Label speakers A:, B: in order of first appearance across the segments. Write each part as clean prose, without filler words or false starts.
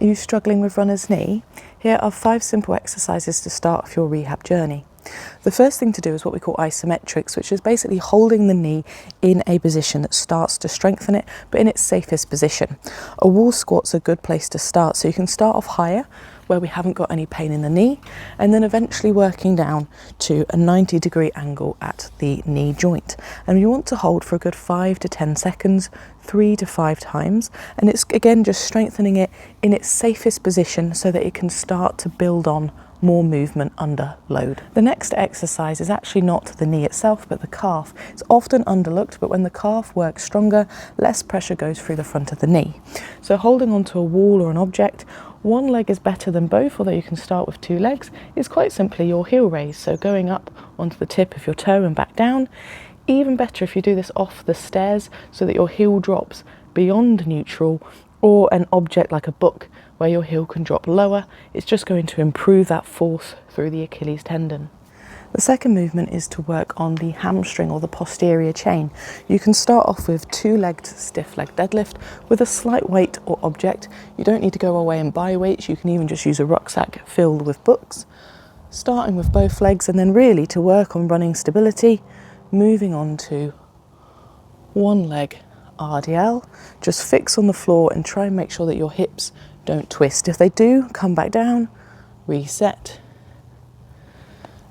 A: Are you struggling with runner's knee? Here are 5 simple exercises to start off your rehab journey. The first thing to do is what we call isometrics, which is basically holding the knee in a position that starts to strengthen it, but in its safest position. A wall squat's a good place to start, so you can start off higher where we haven't got any pain in the knee, and then eventually working down to a 90-degree angle at the knee joint. And you want to hold for a good 5 to 10 seconds, 3 to 5 times, and it's again just strengthening it in its safest position so that it can start to build on more movement under load. The next exercise is actually not the knee itself, but the calf. It's often underlooked, but when the calf works stronger, less pressure goes through the front of the knee. So holding onto a wall or an object, one leg is better than both, although you can start with 2 legs, is quite simply your heel raise. So going up onto the tip of your toe and back down. Even better if you do this off the stairs so that your heel drops beyond neutral, or an object like a book where your heel can drop lower. It's just going to improve that force through the Achilles tendon. The second movement is to work on the hamstring or the posterior chain. You can start off with 2-legged stiff leg deadlift with a slight weight or object. You don't need to go away and buy weights. You can even just use a rucksack filled with books. Starting with both legs, and then really to work on running stability, moving on to 1 leg RDL. Just fix on the floor and try and make sure that your hips don't twist. If they do, come back down, reset,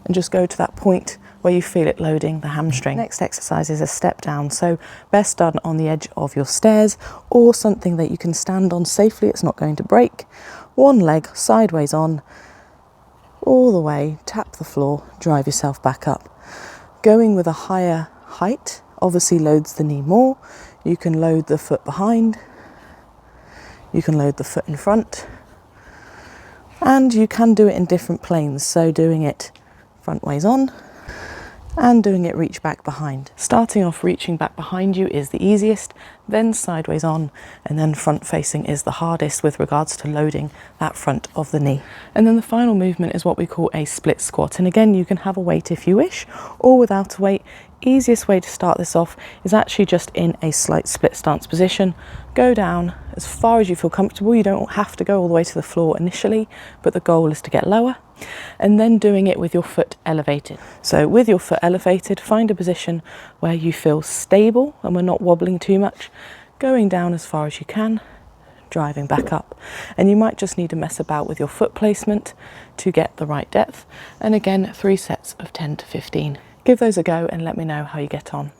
A: and just go to that point where you feel it loading the hamstring. Next exercise is a step down, so best done on the edge of your stairs or something that you can stand on safely, it's not going to break. 1 leg sideways on, all the way, tap the floor, drive yourself back up. Going with a higher height obviously loads the knee more. You can load the foot behind, you can load the foot in front, and you can do it in different planes, so doing it front ways on and doing it reach back behind. Starting off reaching back behind you is the easiest, then sideways on, and then front facing is the hardest with regards to loading that front of the knee. And then the final movement is what we call a split squat, and again you can have a weight if you wish or without a weight. Easiest way to start this off is actually just in a slight split stance position. Go down as far as you feel comfortable. You don't have to go all the way to the floor initially, but the goal is to get lower, and then doing it with your foot elevated. So with your foot elevated, find a position where you feel stable and we're not wobbling too much, going down as far as you can, driving back up. And you might just need to mess about with your foot placement to get the right depth. And again, 3 sets of 10 to 15. Give those a go and let me know how you get on.